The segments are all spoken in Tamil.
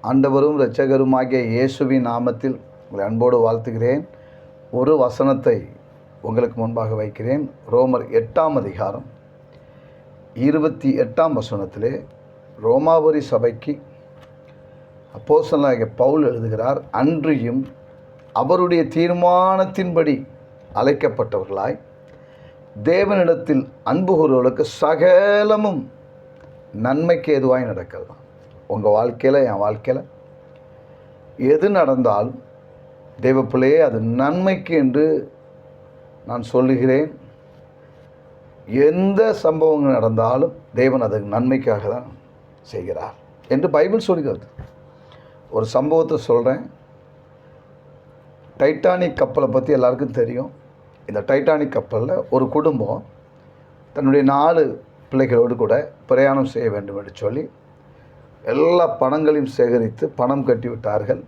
ஆண்டவரும் இரட்சகருமாகிய இயேசுவின் நாமத்தில் உங்களை அன்போடு வாழ்த்துகிறேன். ஒரு வசனத்தை உங்களுக்கு முன்பாக வைக்கிறேன். ரோமர் 8ஆம் அதிகாரம் 28ஆம் வசனத்திலே ரோமாபுரி சபைக்கு அப்போஸ்தலனாகிய பவுல் எழுதுகிறார். அன்றியும் அவருடைய தீர்மானத்தின்படி அழைக்கப்பட்டவர்களாய் தேவனிடத்தில் அன்பு கூறுவர்களுக்கு சகலமும் நன்மைக்கு ஏதுவாய் நடக்கிறது. உங்கள் வாழ்க்கையில், என் வாழ்க்கையில் எது நடந்தாலும் தேவ பிள்ளையே அது நன்மைக்கு என்று நான் சொல்லுகிறேன். எந்த சம்பவங்கள் நடந்தாலும் தேவன் அது நன்மைக்காக தான் செய்கிறார் என்று பைபிள் சொல்கிறது. ஒரு சம்பவத்தை சொல்கிறேன். டைட்டானிக் கப்பலை பற்றி எல்லாருக்கும் தெரியும். இந்த டைட்டானிக் கப்பலில் ஒரு குடும்பம் தன்னுடைய 4 பிள்ளைகளோடு கூட பிரயாணம் செய்ய வேண்டும் என்று சொல்லி எல்லா பணங்களையும் சேகரித்து பணம் கட்டிவிட்டார்கள்.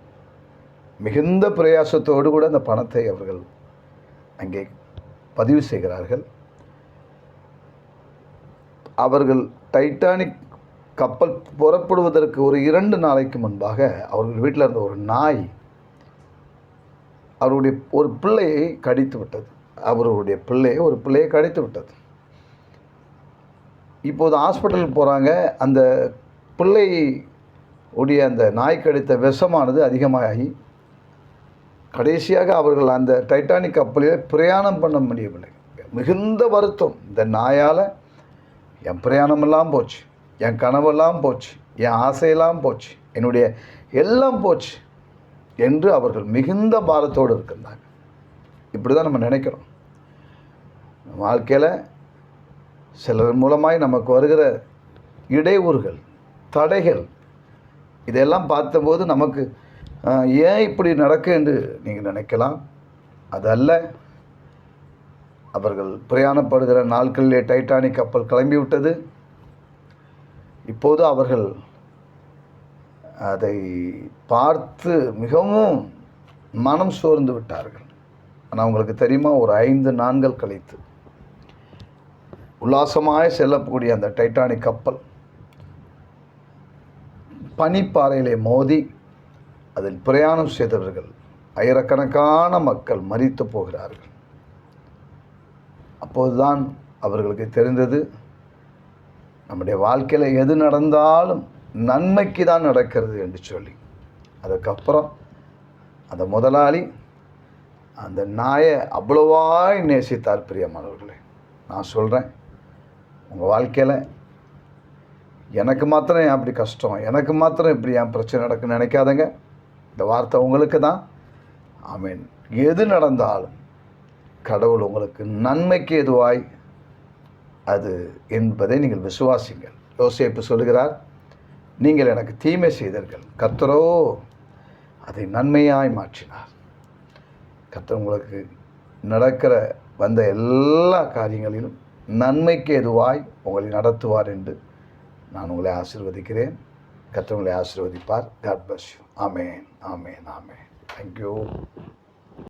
மிகுந்த பிரயாசத்தோடு கூட அந்த பணத்தை அவர்கள் அங்கே பதிவு செய்கிறார்கள். அவர்கள் டைட்டானிக் கப்பல் புறப்படுவதற்கு ஒரு 2 நாளைக்கு முன்பாக அவர்கள் வீட்டில் இருந்த ஒரு நாய் அவருடைய ஒரு பிள்ளையை கடித்து விட்டது. அவருடைய ஒரு பிள்ளையை கடித்து விட்டது. இப்போது ஹாஸ்பிட்டலுக்கு போகிறாங்க. அந்த பிள்ளை உடைய அந்த நாய் கடித்த விஷமானது அதிகமாகி கடைசியாக அவர்கள் அந்த டைட்டானிக் கப்பலில் பிரயாணம் பண்ண முடியவில்லை. மிகுந்த வருத்தம். இந்த நாயால் என் பிரயாணமெல்லாம் போச்சு, என் கனவெல்லாம் போச்சு, என் ஆசையெல்லாம் போச்சு, என்னுடைய எல்லாம் போச்சு என்று அவர்கள் மிகுந்த பாரத்தோடு இருக்கிறாங்க. இப்படி தான் நம்ம நினைக்கிறோம். வாழ்க்கையில் சிலர் மூலமாய் நமக்கு வருகிற இடையூறுகள், தடைகள், இதெல்லாம் பார்த்தபோது நமக்கு ஏன் இப்படி நடக்கு என்று நீங்கள் நினைக்கலாம். அதல்ல, அவர்கள் பிரயாணப்படுகிற நாட்களிலே டைட்டானிக் கப்பல் கிளம்பிவிட்டது. இப்போது அவர்கள் அதை பார்த்து மிகவும் மனம் சோர்ந்து விட்டார்கள். ஆனால் உங்களுக்கு தெரியுமா, ஒரு 5 நாட்கள் கழித்து உல்லாசமாய் செல்லக்கூடிய அந்த டைட்டானிக் கப்பல் பனிப்பாறையிலே மோதி அதில் பிரயாணம் செய்தவர்கள் ஆயிரக்கணக்கான மக்கள் மரித்து போகிறார்கள். அப்போதுதான் அவர்களுக்கு தெரிந்தது, நம்முடைய வாழ்க்கையில் எது நடந்தாலும் நன்மைக்கு தான் நடக்கிறது என்று சொல்லி. அதுக்கப்புறம் அந்த முதலாளி அந்த நாயை அவ்வளவாய் நேசித்தார். பிரியமானவர்களே, நான் சொல்கிறேன், உங்கள் வாழ்க்கையில் எனக்கு மாத்திரம் ஏன் அப்படி கஷ்டம், எனக்கு மாத்திரம் இப்படி ஏன் பிரச்சனை நடக்குன்னு நினைக்காதங்க. இந்த வார்த்தை உங்களுக்கு தான். ஆமீன். எது நடந்தாலும் கடவுள் உங்களுக்கு நன்மைக்கு எதுவாய் அது என்பதை நீங்கள் விசுவாசிங்கள். யோசேப்பு சொல்லுகிறார், நீங்கள் எனக்கு தீமை செய்தீர்கள், கர்த்தரோ அதை நன்மையாய் மாற்றினார். கர்த்தர் உங்களுக்கு நடக்கிற வந்த எல்லா காரியங்களிலும் நன்மைக்கு எதுவாய் உங்களை நடத்துவார் என்று நான் உங்களை ஆசீர்வதிக்கிறேன். கர்த்தர் உங்களை ஆசீர்வதிப்பார். God bless you. Amen, amen, amen. Thank you.